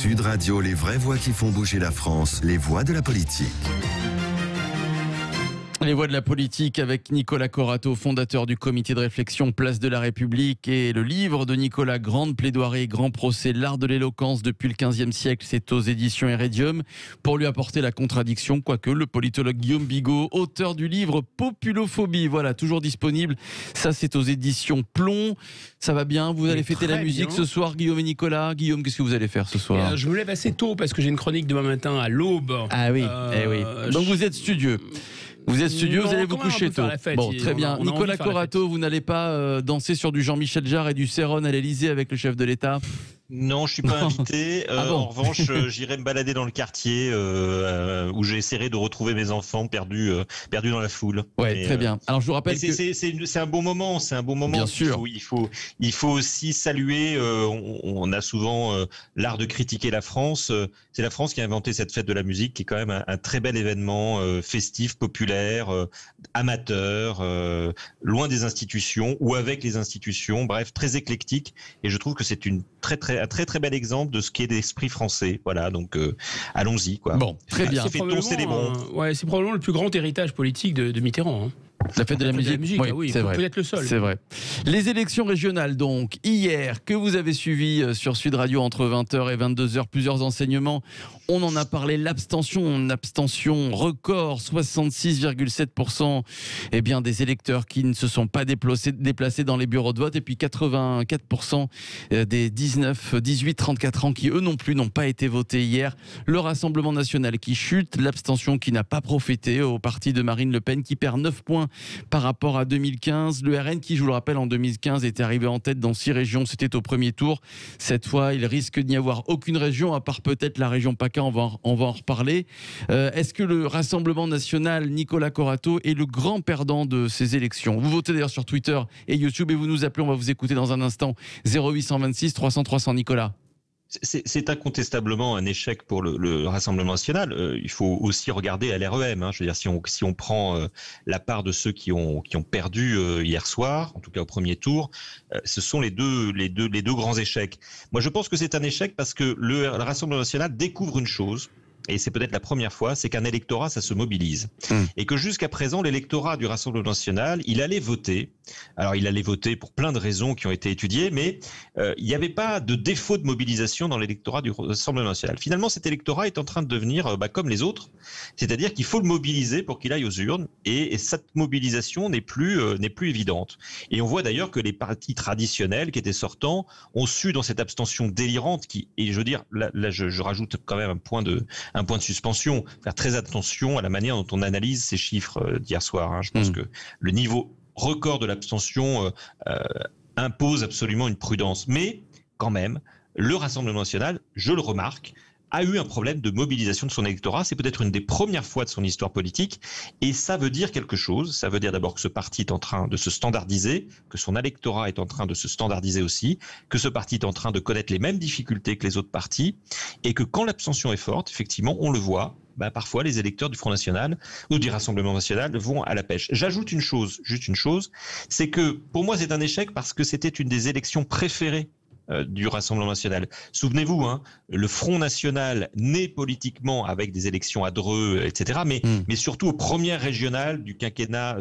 Sud Radio, les vraies voix qui font bouger la France, les voix de la politique. Les voix de la politique avec Nicolas Corato, fondateur du comité de réflexion Place de la République, et le livre de Nicolas, Grande plaidoirie, grand procès, l'art de l'éloquence depuis le XVe siècle, c'est aux éditions Heredium. Pour lui apporter la contradiction, quoique le politologue Guillaume Bigot, auteur du livre Populophobie, voilà, toujours disponible. Ça, c'est aux éditions Plomb. Ça va bien? Vous allez fêter la musique ce soir, Guillaume et Nicolas? Guillaume, qu'est-ce que vous allez faire ce soir? Je me lève assez tôt parce que j'ai une chronique demain matin à l'aube. Ah oui, oui. Donc vous êtes studieux. Vous êtes studieux, vous allez vous coucher tôt. Bon, très bien. Nicolas Corato, vous n'allez pas danser sur du Jean-Michel Jarre et du Céron à l'Elysée avec le chef de l'État? Non, je suis pas invité. Bon. En revanche, j'irai me balader dans le quartier où j'essaierai de retrouver mes enfants perdus dans la foule. Ouais, très bien. Alors je vous rappelle que c'est un bon moment. C'est un bon moment. Bien sûr. Il faut aussi saluer. On a souvent l'art de critiquer la France. C'est la France qui a inventé cette fête de la musique, qui est quand même un très bel événement festif, populaire, amateur, loin des institutions ou avec les institutions. Bref, très éclectique. Et je trouve que c'est un très bel exemple de ce qu'est l'esprit français. Voilà, donc allons-y, quoi. Bon, très bien. C'est probablement le plus grand héritage politique de Mitterrand. Hein. La fête de la musique, oui, c'est vrai. Peut-être le seul. C'est vrai. Les élections régionales, donc, hier, que vous avez suivies sur Sud Radio entre 20h et 22h, plusieurs enseignements. On en a parlé, l'abstention record, 66,7% des électeurs qui ne se sont pas déplacés dans les bureaux de vote, et puis 84% des 18-34 ans qui, eux non plus, n'ont pas été votés hier. Le Rassemblement national qui chute, l'abstention qui n'a pas profité au parti de Marine Le Pen qui perd 9 points par rapport à 2015. Le RN qui, je vous le rappelle, en 2015 était arrivé en tête dans 6 régions, c'était au premier tour. Cette fois, il risque d'y avoir aucune région, à part peut-être la région PACA, on va en reparler. Est-ce que le Rassemblement national, Nicolas Corato, est le grand perdant de ces élections? Vous votez d'ailleurs sur Twitter et YouTube et vous nous appelez, on va vous écouter dans un instant. 0826 300 300, Nicolas. C'est incontestablement un échec pour le Rassemblement national. Il faut aussi regarder à l'REM. Hein. Je veux dire, si on prend la part de ceux qui ont perdu hier soir, en tout cas au premier tour, ce sont les deux grands échecs. Moi, je pense que c'est un échec parce que le Rassemblement national découvre une chose. Et c'est peut-être la première fois, c'est qu'un électorat, ça se mobilise. Et que jusqu'à présent, l'électorat du Rassemblement national, il allait voter. Alors, il allait voter pour plein de raisons qui ont été étudiées, mais il n'y avait pas de défaut de mobilisation dans l'électorat du Rassemblement national. Finalement, cet électorat est en train de devenir comme les autres. C'est-à-dire qu'il faut le mobiliser pour qu'il aille aux urnes. Et cette mobilisation n'est plus évidente. Et on voit d'ailleurs que les partis traditionnels qui étaient sortants ont su, dans cette abstention délirante, et je veux dire, là je rajoute quand même un point de suspension, faire très attention à la manière dont on analyse ces chiffres d'hier soir. Hein. Je pense que le niveau record de l'abstention impose absolument une prudence. Mais quand même, le Rassemblement national, je le remarque, a eu un problème de mobilisation de son électorat. C'est peut-être une des premières fois de son histoire politique. Et ça veut dire quelque chose. Ça veut dire d'abord que ce parti est en train de se standardiser, que son électorat est en train de se standardiser aussi, que ce parti est en train de connaître les mêmes difficultés que les autres partis, et que quand l'abstention est forte, effectivement, on le voit, parfois les électeurs du Front National ou du Rassemblement National vont à la pêche. J'ajoute juste une chose, c'est que pour moi c'est un échec parce que c'était une des élections préférées du Rassemblement national. Souvenez-vous, hein, le Front National naît politiquement avec des élections à Dreux, etc., mais surtout aux premières régionales du quinquennat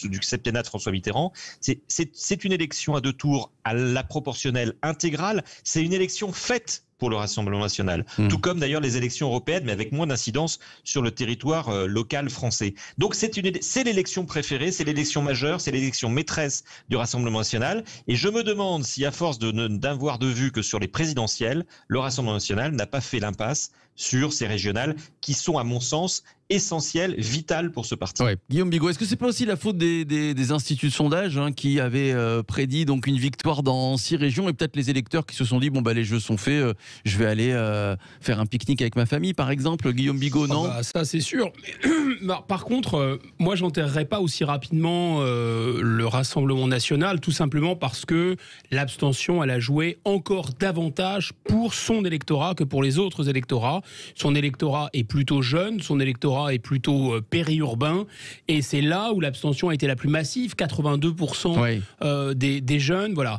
du septennat de François Mitterrand. C'est une élection à 2 tours à la proportionnelle intégrale. C'est une élection faite pour le Rassemblement national. Tout comme d'ailleurs les élections européennes, mais avec moins d'incidence sur le territoire local français. Donc c'est l'élection préférée, c'est l'élection majeure, c'est l'élection maîtresse du Rassemblement national. Et je me demande si, à force d'avoir de vue que sur les présidentielles, le Rassemblement national n'a pas fait l'impasse sur ces régionales qui sont, à mon sens, essentielles, vitales pour ce parti. Ouais. Guillaume Bigot, est-ce que c'est pas aussi la faute des instituts de sondage qui avaient prédit donc une victoire dans 6 régions, et peut-être les électeurs qui se sont dit les jeux sont faits, je vais aller faire un pique-nique avec ma famille, par exemple? Guillaume Bigot, non? Ça c'est sûr. Par contre, moi j'enterrerai pas aussi rapidement le Rassemblement national, tout simplement parce que l'abstention elle a joué encore davantage pour son électorat que pour les autres électorats. son électorat est plutôt jeune, son électorat est plutôt périurbain, et c'est là où l'abstention a été la plus massive, 82% des jeunes, voilà.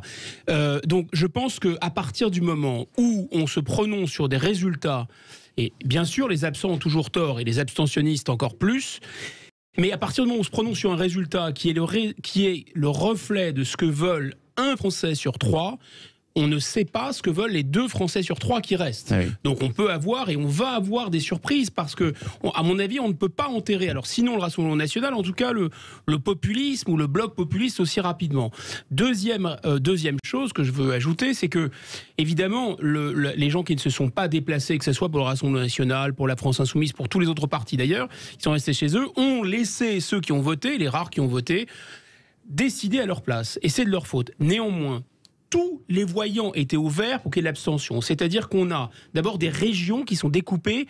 Donc je pense qu'à partir du moment où on se prononce sur des résultats, et bien sûr les absents ont toujours tort et les abstentionnistes encore plus, mais à partir du moment où on se prononce sur un résultat qui est le reflet de ce que veulent un Français sur 3, on ne sait pas ce que veulent les 2 Français sur 3 qui restent. Oui. Donc on peut avoir et on va avoir des surprises parce que, à mon avis, on ne peut pas enterrer, alors sinon le Rassemblement national, en tout cas le populisme ou le bloc populiste aussi rapidement. Deuxième chose que je veux ajouter, c'est que, évidemment, les gens qui ne se sont pas déplacés, que ce soit pour le Rassemblement national, pour la France insoumise, pour tous les autres partis d'ailleurs, qui sont restés chez eux, ont laissé ceux qui ont voté, les rares qui ont voté, décider à leur place. Et c'est de leur faute. Néanmoins, tous les voyants étaient ouverts pour qu'il y ait l'abstention. C'est-à-dire qu'on a d'abord des régions qui sont découpées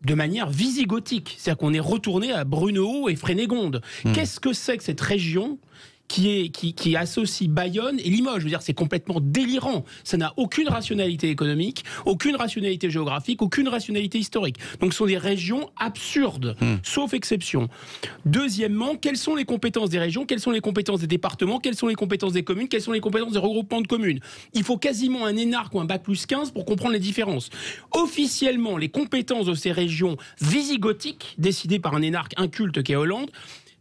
de manière visigothique. C'est-à-dire qu'on est retourné à Brunehaut et Frénégonde. Qu'est-ce que c'est que cette région qui associe Bayonne et Limoges? Je veux dire, c'est complètement délirant. Ça n'a aucune rationalité économique, aucune rationalité géographique, aucune rationalité historique. Donc ce sont des régions absurdes, sauf exception. Deuxièmement, quelles sont les compétences des régions? Quelles sont les compétences des départements? Quelles sont les compétences des communes? Quelles sont les compétences des regroupements de communes? Il faut quasiment un énarque ou un bac+15 pour comprendre les différences. Officiellement, les compétences de ces régions visigothiques, décidées par un énarque inculte qui est Hollande,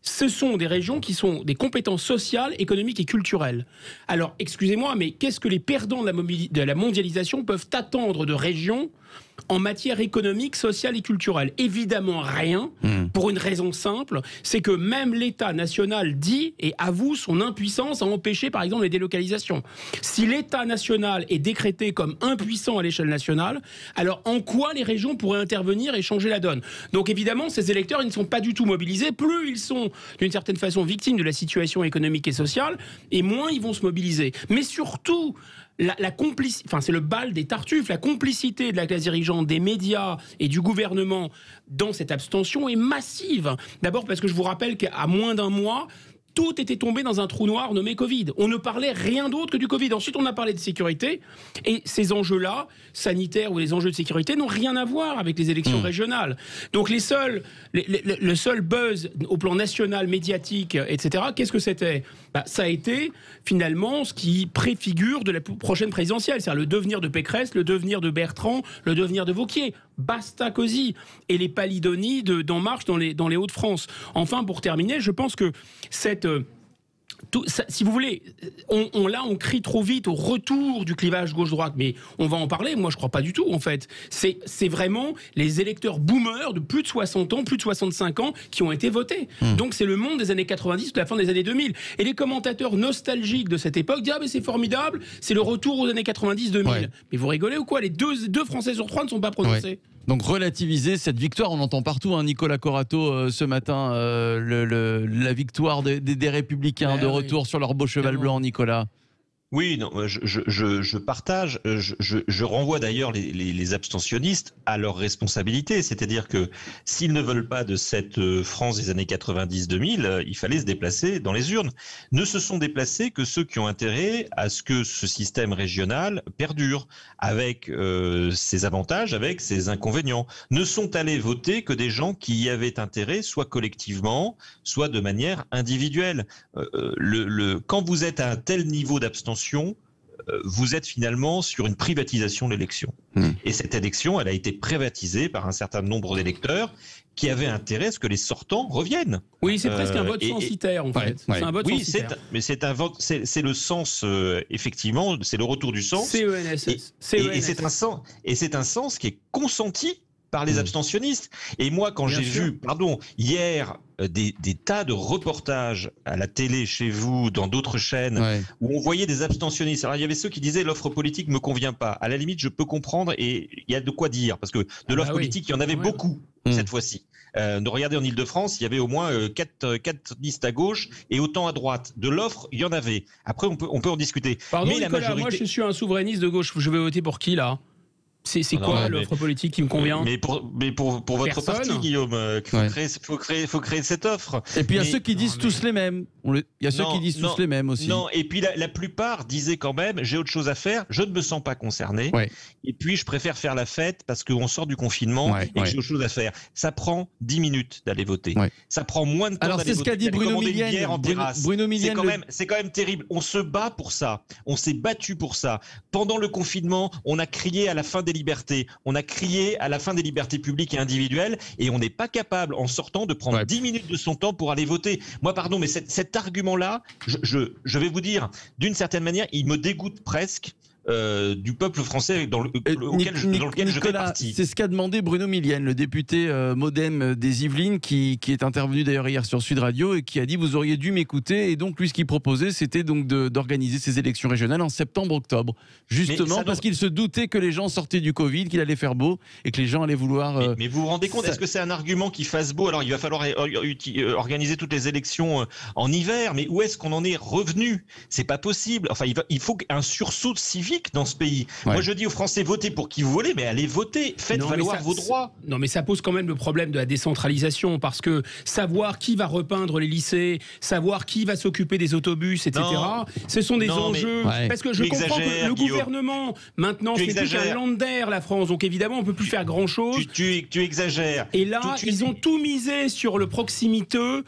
ce sont des régions qui sont des compétences sociales, économiques et culturelles. Alors, excusez-moi, mais qu'est-ce que les perdants de la mondialisation peuvent attendre de régions en matière économique, sociale et culturelle? Évidemment rien, pour une raison simple, c'est que même l'État national dit et avoue son impuissance à empêcher par exemple les délocalisations. Si l'État national est décrété comme impuissant à l'échelle nationale, alors en quoi les régions pourraient intervenir et changer la donne? Donc évidemment, ces électeurs, ils ne sont pas du tout mobilisés. Plus ils sont d'une certaine façon victimes de la situation économique et sociale, et moins ils vont se mobiliser. Mais surtout, c'est le bal des tartuffes, la complicité de la classe dirigeante, des médias et du gouvernement dans cette abstention est massive. D'abord parce que je vous rappelle qu'à moins d'un mois, tout était tombé dans un trou noir nommé Covid. On ne parlait rien d'autre que du Covid. Ensuite, on a parlé de sécurité. Et ces enjeux-là, sanitaires ou les enjeux de sécurité, n'ont rien à voir avec les élections régionales. Donc le seul buzz au plan national, médiatique, etc., qu'est-ce que c'était? Ça a été finalement ce qui préfigure de la prochaine présidentielle. C'est-à-dire le devenir de Pécresse, le devenir de Bertrand, le devenir de Wauquiez. Basta cosy. Et les palidonies d'En Marche dans les Hauts-de-France. Enfin, pour terminer, je pense que si vous voulez, on crie trop vite au retour du clivage gauche-droite, mais on va en parler. Moi, je crois pas du tout, en fait. C'est vraiment les électeurs boomers de plus de 60 ans, plus de 65 ans qui ont été votés. Donc, c'est le monde des années 90, de la fin des années 2000. Et les commentateurs nostalgiques de cette époque disent « Ah, mais c'est formidable, c'est le retour aux années 90-2000. Ouais. » Mais vous rigolez ou quoi? Les deux Français sur 3 ne sont pas prononcés. Ouais. Donc relativiser cette victoire, on entend partout, Nicolas Corato ce matin, la victoire des Républicains de retour sur leur beau cheval blanc, Nicolas. Oui, non, je partage. Je renvoie d'ailleurs les abstentionnistes à leur responsabilité. C'est-à-dire que s'ils ne veulent pas de cette France des années 90-2000, il fallait se déplacer dans les urnes. Ne se sont déplacés que ceux qui ont intérêt à ce que ce système régional perdure, avec ses avantages, avec ses inconvénients. Ne sont allés voter que des gens qui y avaient intérêt, soit collectivement, soit de manière individuelle. Quand vous êtes à un tel niveau d'abstention, vous êtes finalement sur une privatisation de l'élection. Et cette élection, elle a été privatisée par un certain nombre d'électeurs qui avaient intérêt à ce que les sortants reviennent. Oui, c'est presque un vote censitaire, en fait. C'est un vote censitaire. Mais c'est un vote, c'est le sens, effectivement, c'est le retour du sens. CENSS. Et c'est un sens qui est consenti par les abstentionnistes. Et moi, quand j'ai vu, hier, des tas de reportages à la télé, chez vous, dans d'autres chaînes, où on voyait des abstentionnistes. Alors, il y avait ceux qui disaient l'offre politique me convient pas. À la limite, je peux comprendre et il y a de quoi dire, parce que de l'offre politique, il y en avait beaucoup cette fois-ci. Regardez en Ile-de-France, il y avait au moins 4 listes à gauche et autant à droite. De l'offre, il y en avait. Après, on peut en discuter. Pardon, mais Nicolas, moi, je suis un souverainiste de gauche. Je vais voter pour qui, là? C'est quoi l'offre politique qui me convient? Mais pour votre parti, Guillaume, il faut créer cette offre. Et puis il y a ceux qui disent tous les mêmes. Il y a ceux qui disent tous les mêmes aussi. Non, et puis la plupart disaient quand même, j'ai autre chose à faire, je ne me sens pas concerné. Ouais. Et puis je préfère faire la fête parce qu'on sort du confinement et que j'ai autre chose à faire. Ça prend 10 minutes d'aller voter. Ouais. Ça prend moins de temps d'aller voter. Alors c'est ce qu'a dit Bruno Millienne. C'est quand même terrible. On se bat pour ça. On s'est battu pour ça. Pendant le confinement, on a crié à la fin des libertés. On a crié à la fin des libertés publiques et individuelles et on n'est pas capable, en sortant, de prendre 10 minutes de son temps pour aller voter. Moi, pardon, mais cet argument-là, je vais vous dire, d'une certaine manière, il me dégoûte presque. Du peuple français dans lequel je fais partie. C'est ce qu'a demandé Bruno Millienne, le député MoDem des Yvelines, qui est intervenu d'ailleurs hier sur Sud Radio et qui a dit vous auriez dû m'écouter. Et donc lui, ce qu'il proposait, c'était donc d'organiser ces élections régionales en septembre-octobre, justement parce qu'il se doutait que les gens sortaient du Covid, qu'il allait faire beau et que les gens allaient vouloir. Mais vous vous rendez compte, est-ce que c'est un argument qui fasse beau? Alors il va falloir organiser toutes les élections en hiver, mais où est-ce qu'on en est revenu? C'est pas possible. Enfin, il faut un sursaut civique dans ce pays. Ouais. Moi, je dis aux Français, votez pour qui vous voulez, mais allez voter, faites valoir vos droits. Non, mais ça pose quand même le problème de la décentralisation, parce que savoir qui va repeindre les lycées, savoir qui va s'occuper des autobus, etc., ce sont des enjeux. Parce que je comprends que le gouvernement, maintenant, c'est plus qu'un Länder, la France, donc évidemment, on ne peut plus faire grand-chose. Tu exagères. Et là, ils ont tout misé sur la proximité,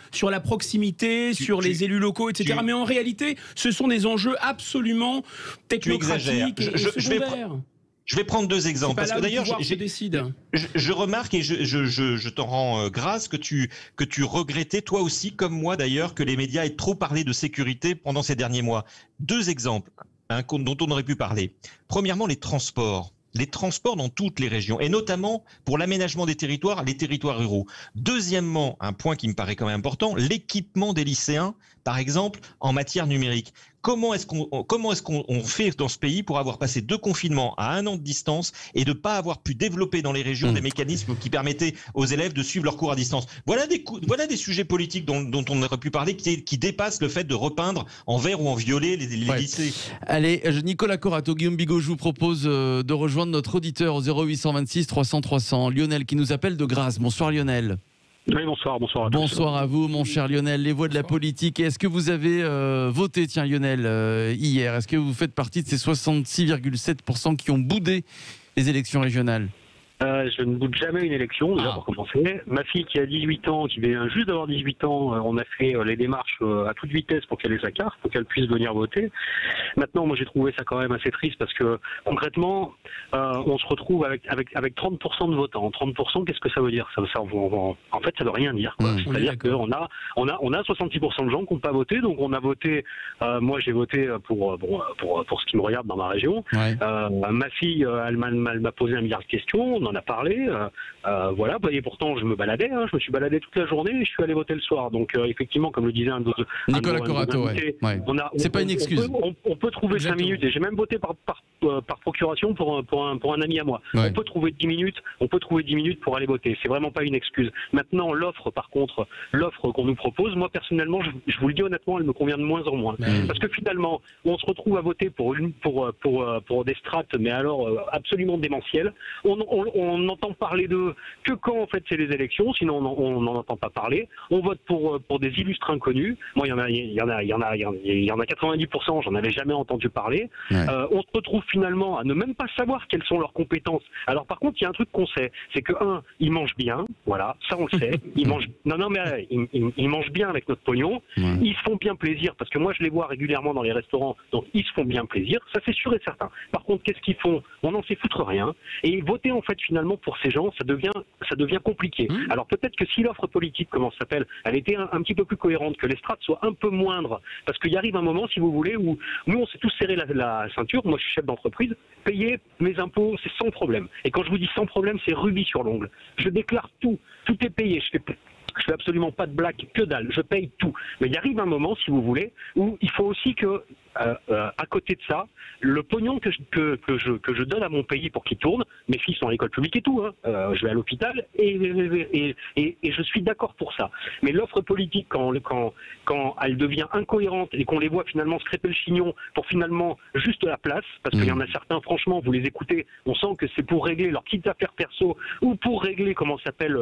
sur les élus locaux, etc. Mais en réalité, ce sont des enjeux absolument technocratiques. Je vais prendre deux exemples. Parce que d'ailleurs, je remarque et je t'en rends grâce que tu regrettais, toi aussi, comme moi d'ailleurs, que les médias aient trop parlé de sécurité pendant ces derniers mois. Deux exemples dont on aurait pu parler. Premièrement, les transports. Les transports dans toutes les régions, et notamment pour l'aménagement des territoires, les territoires ruraux. Deuxièmement, un point qui me paraît quand même important, l'équipement des lycéens, par exemple, en matière numérique. Comment est-ce qu'on fait dans ce pays pour avoir passé 2 confinements à 1 an de distance et de ne pas avoir pu développer dans les régions des mécanismes qui permettaient aux élèves de suivre leurs cours à distance? Voilà des sujets politiques dont on aurait pu parler qui dépassent le fait de repeindre en vert ou en violet les lycées. Allez, Nicolas Corato, Guillaume Bigot, je vous propose de rejoindre notre auditeur au 0826 300 300, Lionel, qui nous appelle de Grasse. Bonsoir Lionel. Oui, bonsoir à tous. Bonsoir à vous, mon cher Lionel. Les voix de la politique. Est-ce que vous avez voté, tiens Lionel, hier? Est-ce que vous faites partie de ces 66,7% qui ont boudé les élections régionales? Je ne boude jamais une élection, déjà pour commencer. Ma fille qui a 18 ans, qui vient juste d'avoir 18 ans, on a fait les démarches à toute vitesse pour qu'elle ait sa carte, pour qu'elle puisse venir voter. Maintenant, moi j'ai trouvé ça quand même assez triste parce que concrètement, on se retrouve avec 30% de votants. 30%, qu'est-ce que ça veut dire? En fait, ça veut rien dire. C'est-à-dire qu'on a 66% de gens qui n'ont pas voté, donc on a voté. Moi, j'ai voté pour ce qui me regarde dans ma région. Ma fille, elle m'a posé 1 milliard de questions. On en a parlé, voilà. Et pourtant, je me baladais. Je me suis baladé toute la journée et je suis allé voter le soir. Donc, effectivement, comme le disait Nicolas Corato, c'est pas une excuse. On peut trouver 5 minutes. Et j'ai même voté par procuration pour un ami à moi. On peut trouver 10 minutes. Pour aller voter. C'est vraiment pas une excuse. Maintenant, l'offre, par contre, l'offre qu'on nous propose, moi personnellement, je vous le dis honnêtement, elle me convient de moins en moins. Parce que finalement, on se retrouve à voter pour des strates, mais alors absolument démentielles. On n'entend parler d'eux que quand en fait c'est les élections, sinon on n'en entend pas parler. On vote pour des illustres inconnus. Moi, il y en a 90%, j'en avais jamais entendu parler. On se retrouve finalement à ne même pas savoir quelles sont leurs compétences. Alors par contre, il y a un truc qu'on sait, c'est que ils mangent bien, voilà, ça on le sait. Ils mangent ils mangent bien avec notre pognon. Ils se font bien plaisir parce que moi je les vois régulièrement dans les restaurants, donc ils se font bien plaisir, ça c'est sûr et certain. Par contre, qu'est-ce qu'ils font? On n'en sait foutre rien. Et voter en fait finalement pour ces gens, ça devient compliqué. Alors peut-être que si l'offre politique, comment ça s'appelle, elle était un petit peu plus cohérente, que les strates soient un peu moindres, parce qu'il arrive un moment, si vous voulez, où nous on s'est tous serré la ceinture. Moi je suis chef d'entreprise, payer mes impôts c'est sans problème. Et quand je vous dis sans problème, c'est rubis sur l'ongle. Je déclare tout est payé. Je fais absolument pas de blague, que dalle, je paye tout. Mais il arrive un moment, si vous voulez, où il faut aussi que à côté de ça, le pognon que je donne à mon pays pour qu'il tourne, mes filles sont à l'école publique et tout, je vais à l'hôpital et je suis d'accord pour ça. Mais l'offre politique, quand elle devient incohérente et qu'on les voit finalement se crêper le chignon pour finalement juste la place, parce qu'il y en a certains, franchement, vous les écoutez, on sent que c'est pour régler leurs petites affaires perso ou pour régler, comment ça s'appelle,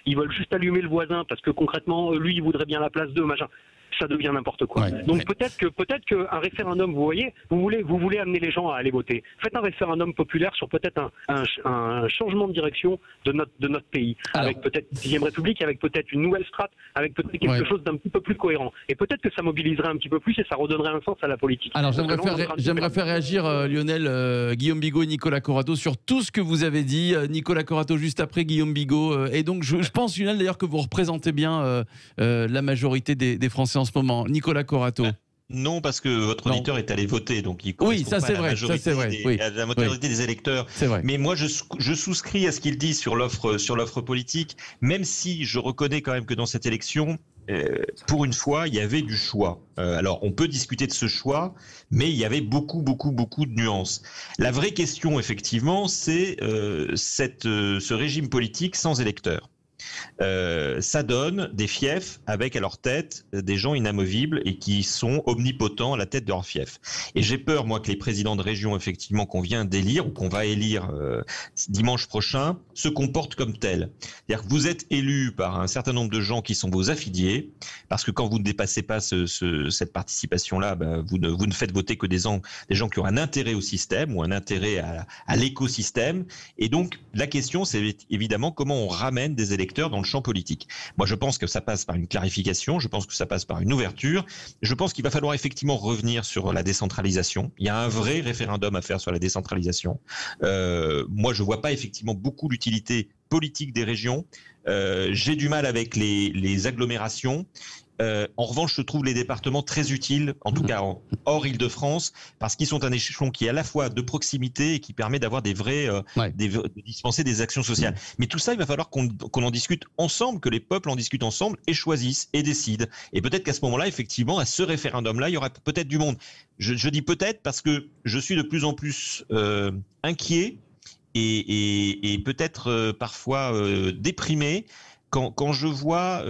ils veulent juste allumer le voisin parce que concrètement, lui, il voudrait bien la place d'eux, machin. Ça devient n'importe quoi. Ouais. Donc peut-être qu'un référendum, vous voyez, vous voulez amener les gens à aller voter. Faites un référendum populaire sur peut-être un changement de direction de notre pays, avec peut-être une 6e République, avec peut-être une nouvelle strate, avec peut-être quelque chose d'un petit peu plus cohérent. Et peut-être que ça mobiliserait un petit peu plus et ça redonnerait un sens à la politique. Alors j'aimerais faire réagir Lionel, Guillaume Bigot et Nicolas Corato sur tout ce que vous avez dit. Nicolas Corato juste après Guillaume Bigot. Et donc je pense, Lionel, d'ailleurs, que vous représentez bien la majorité des Français en ce moment. Nicolas Corato. Non, parce que votre auditeur est allé voter, donc il correspond pas à la majorité à la majorité des électeurs. C'est vrai. Mais moi, je souscris à ce qu'il dit sur l'offre politique, même si je reconnais quand même que dans cette élection, pour une fois, il y avait du choix. Alors, on peut discuter de ce choix, mais il y avait beaucoup de nuances. La vraie question, effectivement, c'est ce régime politique sans électeurs. Ça donne des fiefs avec à leur tête des gens inamovibles et qui sont omnipotents à la tête de leur fief. Et j'ai peur, moi, que les présidents de région, effectivement, qu'on vient d'élire ou qu'on va élire dimanche prochain, se comportent comme tels. C'est-à-dire que vous êtes élu par un certain nombre de gens qui sont vos affiliés, parce que quand vous ne dépassez pas cette participation-là, vous ne faites voter que des gens qui ont un intérêt au système ou un intérêt à l'écosystème. Et donc, la question, c'est évidemment comment on ramène des électeurs dans le champ politique. Moi, je pense que ça passe par une clarification, je pense que ça passe par une ouverture, je pense qu'il va falloir effectivement revenir sur la décentralisation. Il y a un vrai référendum à faire sur la décentralisation. Moi, je vois pas effectivement beaucoup l'utilité politique des régions. J'ai du mal avec les agglomérations. En revanche, je trouve les départements très utiles, en tout cas hors Île-de-France, parce qu'ils sont un échelon qui est à la fois de proximité et qui permet d'avoir de dispenser des actions sociales. Mais tout ça, il va falloir qu'on en discute ensemble, que les peuples en discutent ensemble et choisissent et décident. Et peut-être qu'à ce moment-là, effectivement, à ce référendum-là, il y aura peut-être du monde. Je dis peut-être parce que je suis de plus en plus inquiet et peut-être parfois déprimé quand je vois,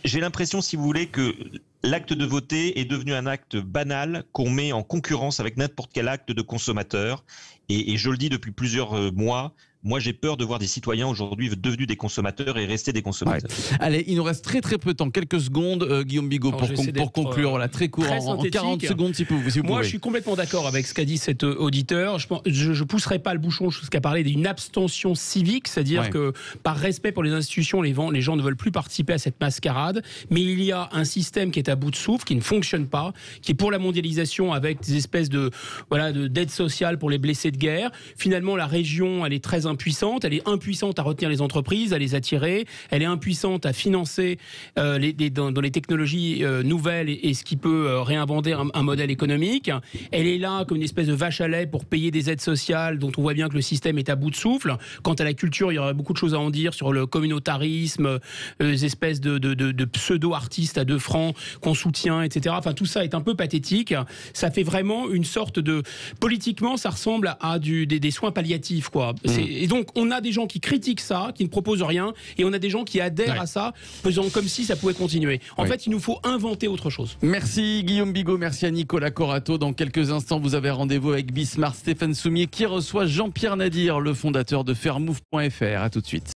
j'ai l'impression, si vous voulez, que l'acte de voter est devenu un acte banal qu'on met en concurrence avec n'importe quel acte de consommateur. Et je le dis depuis plusieurs mois, moi j'ai peur de voir des citoyens aujourd'hui devenus des consommateurs et rester des consommateurs. Ouais. Allez, il nous reste très peu de temps, quelques secondes, Guillaume Bigot, pour conclure. Voilà, très court, en 40 secondes si vous pouvez. Moi, je suis complètement d'accord avec ce qu'a dit cet auditeur. Je pousserai pas le bouchon jusqu'à parler d'une abstention civique, c'est-à-dire que par respect pour les institutions, les gens ne veulent plus participer à cette mascarade. Mais il y a un système qui est à bout de souffle, qui ne fonctionne pas, qui est pour la mondialisation avec des espèces d'aide sociale pour les blessés de guerre. Finalement, la région, elle est très impuissante. Elle est impuissante à retenir les entreprises, à les attirer. Elle est impuissante à financer dans les technologies nouvelles et ce qui peut réinventer un modèle économique. Elle est là comme une espèce de vache à lait pour payer des aides sociales dont on voit bien que le système est à bout de souffle. Quant à la culture, il y aurait beaucoup de choses à en dire sur le communautarisme, les espèces de pseudo-artistes à 2 francs qu'on soutient, etc. Enfin, tout ça est un peu pathétique. Ça fait vraiment une sorte de... Politiquement, ça ressemble à des soins palliatifs, quoi. Et donc, on a des gens qui critiquent ça, qui ne proposent rien, et on a des gens qui adhèrent à ça, faisant comme si ça pouvait continuer. En fait, il nous faut inventer autre chose. Merci Guillaume Bigot, merci à Nicolas Corato. Dans quelques instants, vous avez rendez-vous avec Bismarck Stéphane Soumier qui reçoit Jean-Pierre Nadir, le fondateur de Fairmove.fr. À tout de suite.